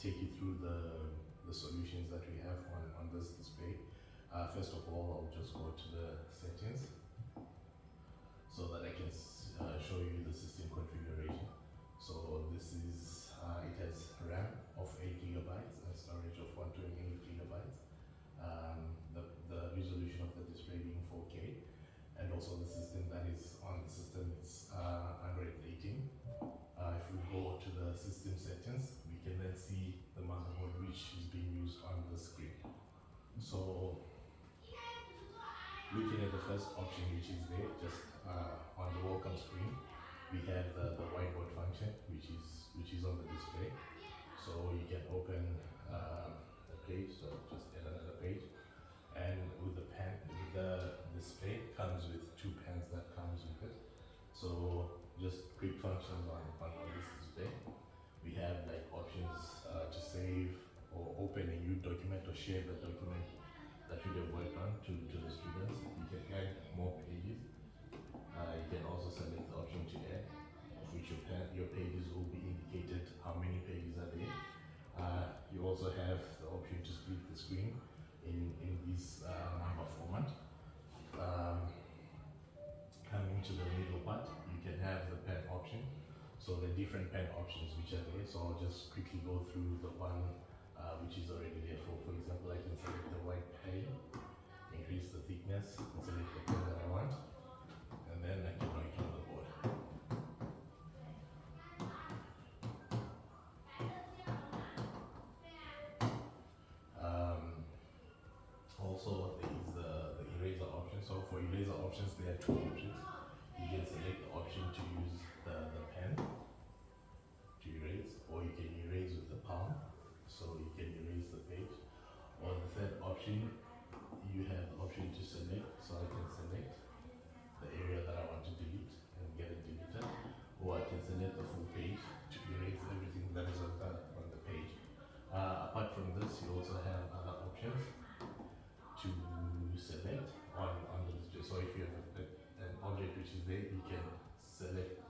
take you through the solutions that we have on this display. First of all, I'll just go to the settings so that I can show you the system configuration. So this is, it has RAM of 8 gigabytes and storage of 128 gigabytes. The resolution of the display being 4K, and also the system that is on the system is Android 18. If we go to the system settings, we can then see the motherboard which is being used on the screen. So looking at the first option which is there, just on the welcome screen, we have the whiteboard function which is on the display. So you can open a page, so just add another page. And with the pen, with the display comes with 2 pens that comes with it. So just quick functions on this display. We have like options to save or open a new document or share the document that you have worked on to the students. You can add more pages. You can also select the option to add, of which your pages will be indicated how many pages are there. You also have the option to split the screen in this number format. Coming to the middle part, you can have the pen option. So the different pen options which are there. So I'll just quickly go through the one which is already there. For example, I can select the white pen, increase the thickness, and select the pen that I want, and then I can write on the board. Also, there is the eraser option. So for eraser options, there are 2 options. You can select the option to use the pen to erase, or you can erase with the palm, so you can erase the page. Or the third option, you have the option to select, so I can select the area that I want to delete and get it deleted, or I can select the full page to erase everything that is on the page. Apart from this, you also have other options to select on the display. So if you have an object which is there, you can select,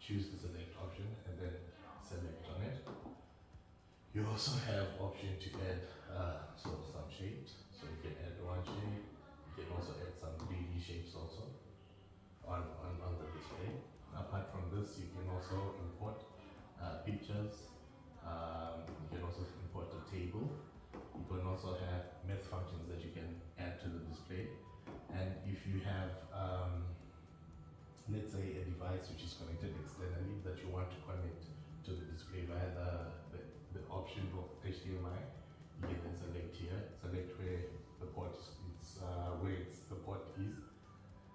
choose the select option and then select on it. You also have option to add some shapes. So you can add one shape. You can also add some 3D shapes also on the display. Apart from this, you can also import pictures. You can also import a table. You can also have math functions that you can add to the display. And if you have, let's say, a device which is connected externally that you want to connect to the display via the option of HDMI, you can then select here, select where the port is, the port is,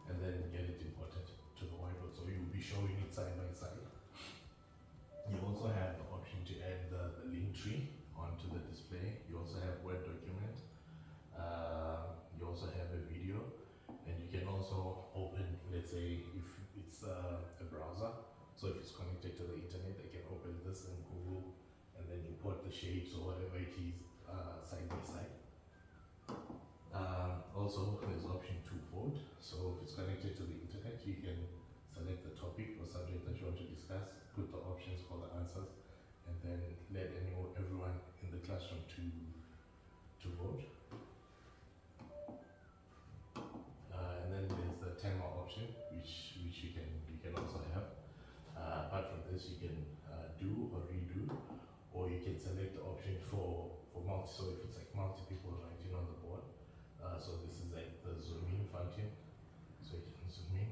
and then get it imported to the whiteboard. So you'll be showing it side by side. You also have the option to add the link tree onto the display. You also have Word document. You also have a video, and you can also open, let's say, if it's a browser. So if it's connected to the internet, I can open this in Google and then import the shapes or whatever it is side by side. Also, there's option to vote. So if it's connected to the internet, you can select the topic or subject that you want to discuss, put the options for the answers, and then let everyone in the classroom to vote. And then there's the timer option, which you can also have. Apart from this, you can do or redo, or you can select the option for multi. So if it's like multi people writing on the board, so this is like the zoom in function. So you can zoom in,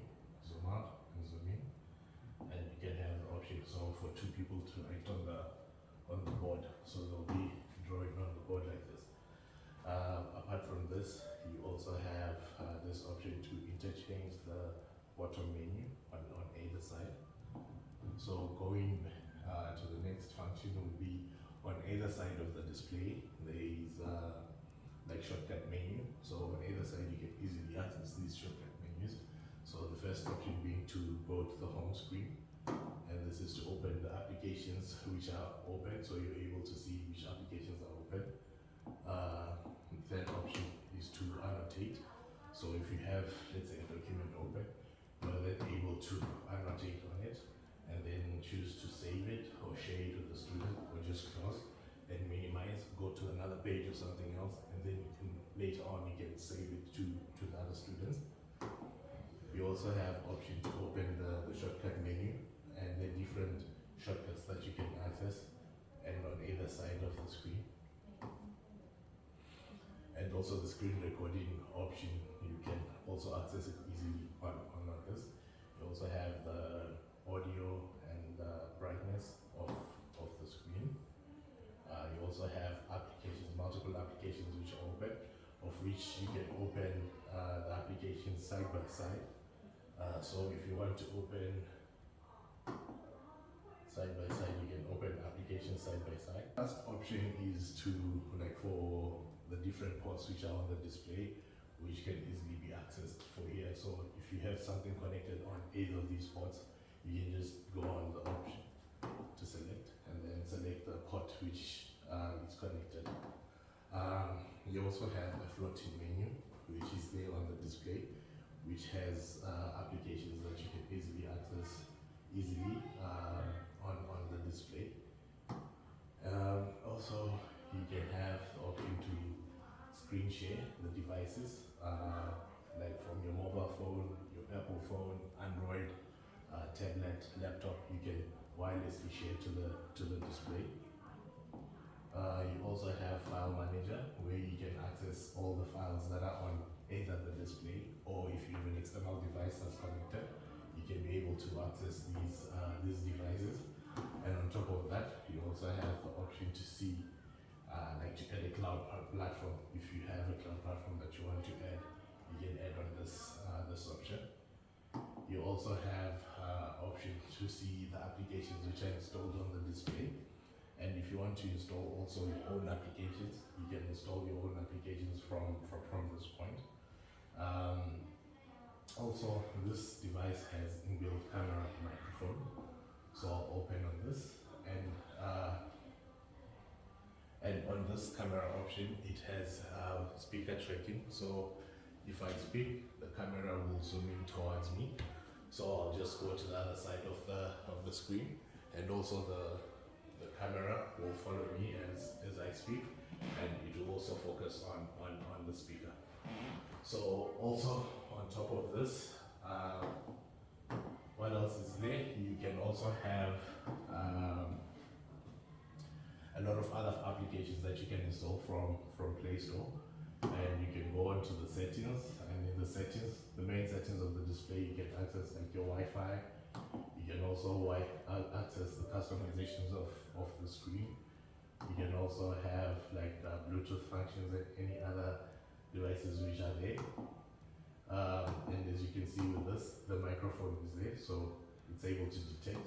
zoom out, and zoom in, and you can have the option so for 2 people to write on the board. So they'll be drawing on the board like this. Apart from this, you also have this option to interchange the bottom menu on either side. So going to the next function will be on either side of the display. There is like shortcut menu. So on either side, you can easily access these shortcut menus. So the first option being to go to the home screen, and this is to open the applications which are open, so you're able to see which applications are open. The third option is to annotate. So if you have, let's say, a document open, you're then able to annotate on it and then choose to save it or share it with the student, or just close minimize, go to another page or something else, and then you can later on you can save it to the other students. You also have option to open the shortcut menu and the different shortcuts that you can access, and on either side of the screen. And also the screen recording option, you can also access it easily on this. You also have the audio and the brightness of the screen. You also have applications, multiple applications which are open, of which you can open the applications side by side. So if you want to open side by side, you can open applications side by side. Last option is to, like, for the different ports which are on the display, which can easily be accessed for here. So if you have something connected on either of these ports, you can just go on the option to select and then select the port which is connected. You also have a floating menu which is there on the display, which has applications that you can easily access on the display. Also, you can have the option to screen share the devices, like from your mobile phone, your Apple phone, Android, tablet, laptop. You can wirelessly share to the display. You also have File Manager, where you can access all the files that are on either the display, or if you have an external device that's connected, you can be able to access these devices. And on top of that, you also have the option to see, like, to add a cloud platform. If you have a cloud platform that you want to add, you can add on this option. You also have option to see the applications which are installed on the display. And if you want to install also your own applications, you can install your own applications from this point. Also, this device has inbuilt camera and microphone. So I'll open on this, and on this camera option, it has speaker tracking. So if I speak, the camera will zoom in towards me. So I'll just go to the other side of the screen, and also the camera will follow me as I speak, and it will also focus on the speaker. So also on top of this, what else is there? You can also have a lot of other applications that you can install from Play Store, and you can go into the settings, and in the settings, the main settings of the display, you can access like your Wi-Fi. You can also access the customizations of the screen. You can also have like Bluetooth functions and any other devices which are there. And as you can see with this, the microphone is there, so it's able to detect,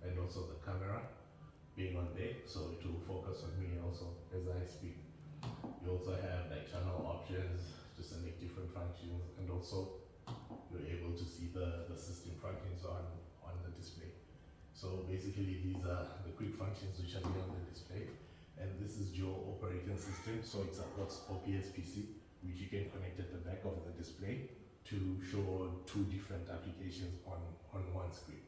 and also the camera being on there, so it will focus on me also as I speak. You also have like channel options to select different functions, and also you're able to see the system functions on the display. So basically these are the quick functions which are there on the display, and this is dual operating system, so it supports OPS PC, which you can connect at the back of the display to show two different applications on one screen.